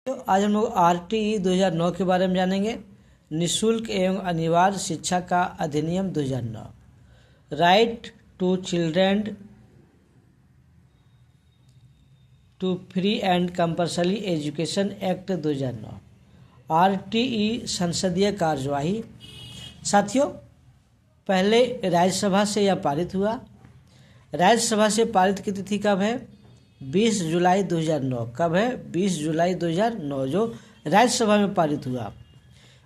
तो आज हम लोग RTE 2009 के बारे में जानेंगे। निःशुल्क एवं अनिवार्य शिक्षा का अधिनियम 2009, right to children to free and compulsory education act 2009, RTE संसदीय कार्यवाही। साथियों, पहले राज्यसभा से यह पारित हुआ। राज्यसभा से पारित की तिथि कब है? 20 जुलाई 2009। कब है? 20 जुलाई 2009 जो राज्यसभा में पारित हुआ।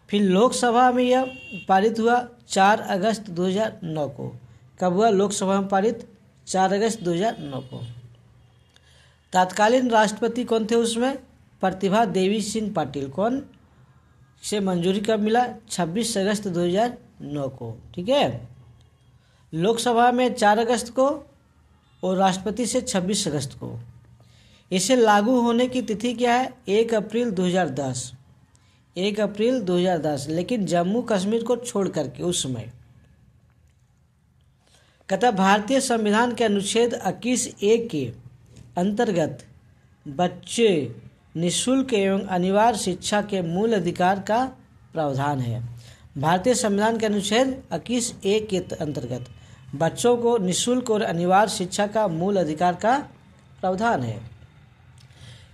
फिर लोकसभा में यह पारित हुआ 4 अगस्त 2009 को। कब हुआ लोकसभा में पारित? 4 अगस्त 2009 को। तत्कालीन राष्ट्रपति कौन थे उसमें? प्रतिभा देवी सिंह पाटिल। कौन से मंजूरी कब मिला? 26 अगस्त 2009 को। ठीक है, लोकसभा में 4 अगस्त को और राष्ट्रपति से 26 अगस्त को। इसे लागू होने की तिथि क्या है? 1 अप्रैल 2010। 1 अप्रैल 2010, लेकिन जम्मू कश्मीर को छोड़ करके उस समय। कहता भारतीय संविधान के अनुच्छेद 21(a) के अंतर्गत बच्चे निःशुल्क एवं अनिवार्य शिक्षा के मूल अधिकार का प्रावधान है। भारतीय संविधान के अनुच्छेद 21(a) के अंतर्गत बच्चों को निःशुल्क और अनिवार्य शिक्षा का मूल अधिकार का प्रावधान है।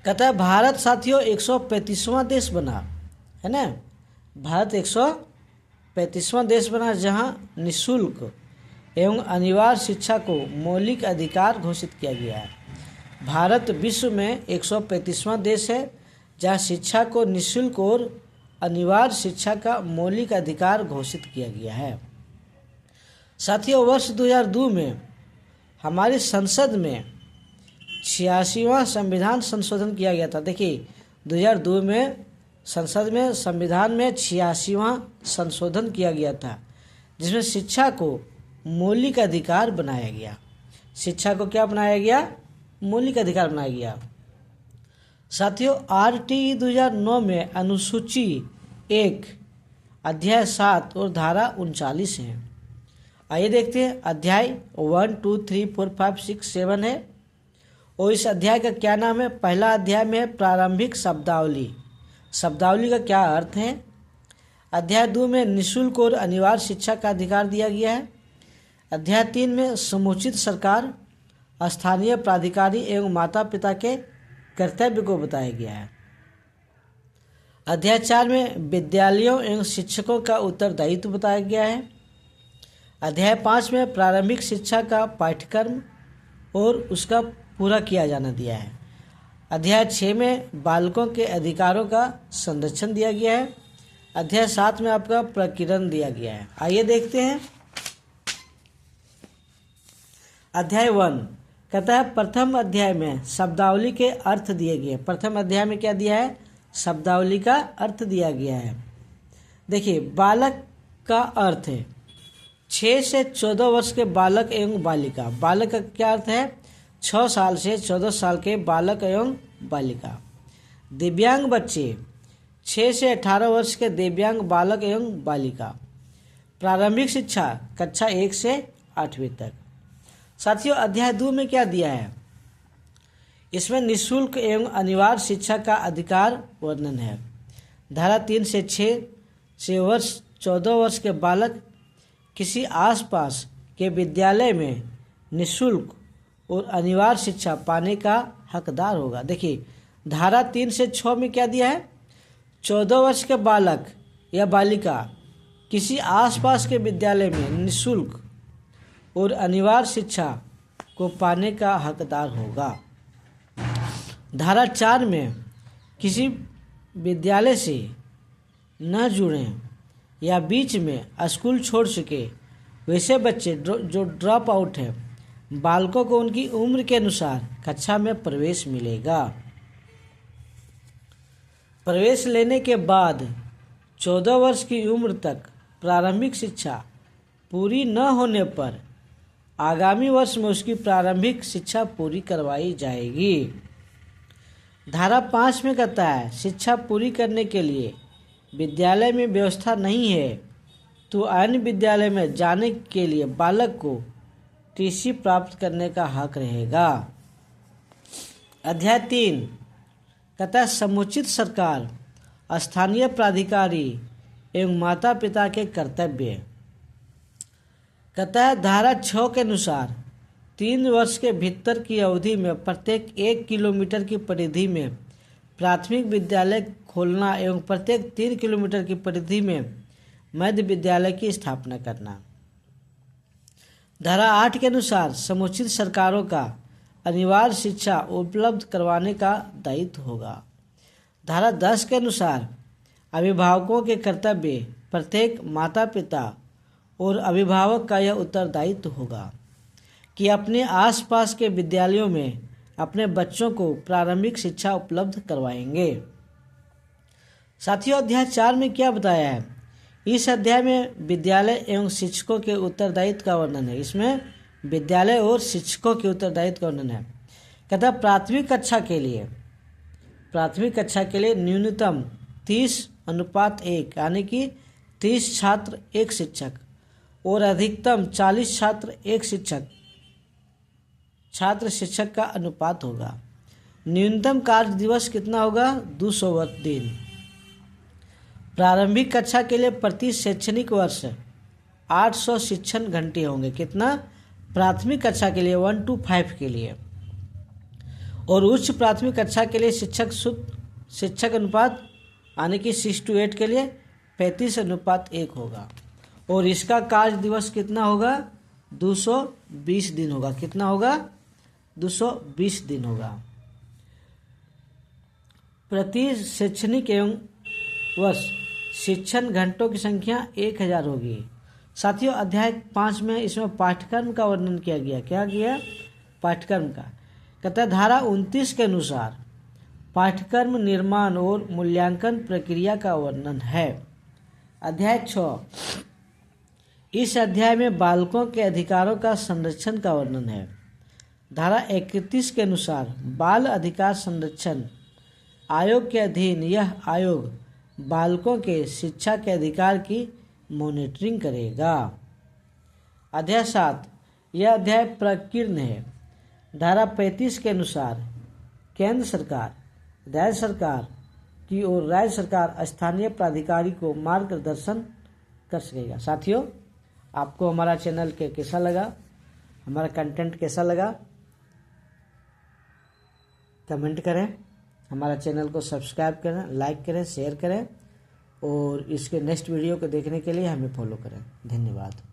कहता है भारत साथियों 135वां देश बना है ना। भारत 135वां देश बना जहां निःशुल्क एवं अनिवार्य शिक्षा को मौलिक अधिकार घोषित किया गया है। भारत विश्व में 135वां देश है जहां शिक्षा को निःशुल्क और अनिवार्य शिक्षा का मौलिक अधिकार घोषित किया गया है। साथियों, वर्ष 2002 में हमारी संसद में 86वां संविधान संशोधन किया गया था। देखिए 2002 में संसद में संविधान में 86वां संशोधन किया गया था, जिसमें शिक्षा को मौलिक अधिकार बनाया गया। शिक्षा को क्या बनाया गया? मौलिक अधिकार बनाया गया। साथियों, RTE 2009 में अनुसूची 1 अध्याय 7 और धारा 39 है। आइए देखते हैं। अध्याय 1, 2, 3, 4, 5, 6, 7 है और इस अध्याय का क्या नाम है? पहला अध्याय में है प्रारंभिक शब्दावली। शब्दावली का क्या अर्थ है? अध्याय 2 में निःशुल्क और अनिवार्य शिक्षा का अधिकार दिया गया है। अध्याय 3 में समुचित सरकार, स्थानीय प्राधिकारी एवं माता पिता के कर्तव्य को बताया गया है। अध्याय 4 में विद्यालयों एवं शिक्षकों का उत्तरदायित्व बताया गया है। अध्याय 5 में प्रारंभिक शिक्षा का पाठ्यक्रम और उसका पूरा किया जाना दिया है। अध्याय 6 में बालकों के अधिकारों का संरक्षण दिया गया है। अध्याय 7 में आपका प्रकीर्णन दिया गया है। आइए देखते हैं। अध्याय 1 कहता है प्रथम अध्याय में शब्दावली के अर्थ दिए गए। प्रथम अध्याय में क्या दिया है? शब्दावली का अर्थ दिया गया है। देखिए, बालक का अर्थ है 6 से 14 वर्ष के बालक एवं बालिका। बालक का क्या अर्थ है? 6 साल से 14 साल के बालक एवं बालिका। दिव्यांग बच्चे 6 से 18 वर्ष के दिव्यांग बालक एवं बालिका। प्रारंभिक शिक्षा कक्षा 1 से 8वीं तक। साथियों, अध्याय 2 में क्या दिया है? इसमें निःशुल्क एवं अनिवार्य शिक्षा का अधिकार वर्णन है। धारा 3 से 6 से वर्ष 14 वर्ष के बालक किसी आसपास के विद्यालय में निःशुल्क और अनिवार्य शिक्षा पाने का हकदार होगा। देखिए, धारा 3 से 6 में क्या दिया है? 14 वर्ष के बालक या बालिका किसी आसपास के विद्यालय में निःशुल्क और अनिवार्य शिक्षा को पाने का हकदार होगा। धारा 4 में किसी विद्यालय से न जुड़े या बीच में स्कूल छोड़ चुके वैसे बच्चे जो ड्रॉप आउट है, बालकों को उनकी उम्र के अनुसार कक्षा में प्रवेश मिलेगा। प्रवेश लेने के बाद 14 वर्ष की उम्र तक प्रारंभिक शिक्षा पूरी न होने पर आगामी वर्ष में उसकी प्रारंभिक शिक्षा पूरी करवाई जाएगी। धारा 5 में कहता है शिक्षा पूरी करने के लिए विद्यालय में व्यवस्था नहीं है तो अन्य विद्यालय में जाने के लिए बालक को टीसी प्राप्त करने का हक रहेगा। अध्याय 3 कहता है समुचित सरकार, स्थानीय प्राधिकारी एवं माता पिता के कर्तव्य। कहता है धारा 6 के अनुसार 3 वर्ष के भीतर की अवधि में प्रत्येक 1 किलोमीटर की परिधि में प्राथमिक विद्यालय खोलना एवं प्रत्येक 3 किलोमीटर की परिधि में मध्य विद्यालय की स्थापना करना। धारा 8 के अनुसार समुचित सरकारों का अनिवार्य शिक्षा उपलब्ध करवाने का दायित्व होगा। धारा 10 के अनुसार अभिभावकों के कर्तव्य, प्रत्येक माता पिता और अभिभावक का यह उत्तरदायित्व होगा कि अपने आसपास के विद्यालयों में अपने बच्चों को प्रारंभिक शिक्षा उपलब्ध करवाएंगे। साथियों, अध्याय 4 में क्या बताया है? इस अध्याय में विद्यालय एवं शिक्षकों के उत्तरदायित्व का वर्णन है। इसमें विद्यालय और शिक्षकों के उत्तरदायित्व का वर्णन है। कहता है प्राथमिक कक्षा के लिए न्यूनतम 30:1 यानी कि 30 छात्र 1 शिक्षक और अधिकतम 40 छात्र 1 छात्र शिक्षक का अनुपात होगा। न्यूनतम कार्य दिवस कितना होगा? 200 दिन। प्रारंभिक कक्षा के लिए प्रति शैक्षणिक वर्ष 800 शिक्षण घंटे होंगे। कितना? प्राथमिक कक्षा के लिए 1 to 5 के लिए। और उच्च प्राथमिक कक्षा के लिए शिक्षक अनुपात यानी कि 6 to 8 के लिए 35:1 होगा। और इसका कार्य दिवस कितना होगा? 220 दिन होगा। कितना होगा? 220 दिन होगा। प्रति शैक्षणिक एवं वर्ष शिक्षण घंटों की संख्या 1000 होगी। साथियों, अध्याय 5 में इसमें पाठ्यक्रम का वर्णन किया गया। क्या किया? पाठ्यक्रम का। कहता है धारा 29 के अनुसार पाठ्यक्रम निर्माण और मूल्यांकन प्रक्रिया का वर्णन है। अध्याय 6, इस अध्याय में बालकों के अधिकारों का संरक्षण का वर्णन है। धारा 31 के अनुसार बाल अधिकार संरक्षण आयोग के अधीन यह आयोग बालकों के शिक्षा के अधिकार की मॉनिटरिंग करेगा। अध्याय 7, यह अध्याय प्रकीर्ण है। धारा 35 के अनुसार केंद्र सरकार, राज्य सरकार की और राज्य सरकार स्थानीय प्राधिकारी को मार्गदर्शन कर सकेगा। साथियों, आपको हमारा चैनल कैसा लगा, हमारा कंटेंट कैसा लगा, कमेंट करें। हमारा चैनल को सब्सक्राइब करें, लाइक करें, शेयर करें और इसके नेक्स्ट वीडियो को देखने के लिए हमें फॉलो करें। धन्यवाद।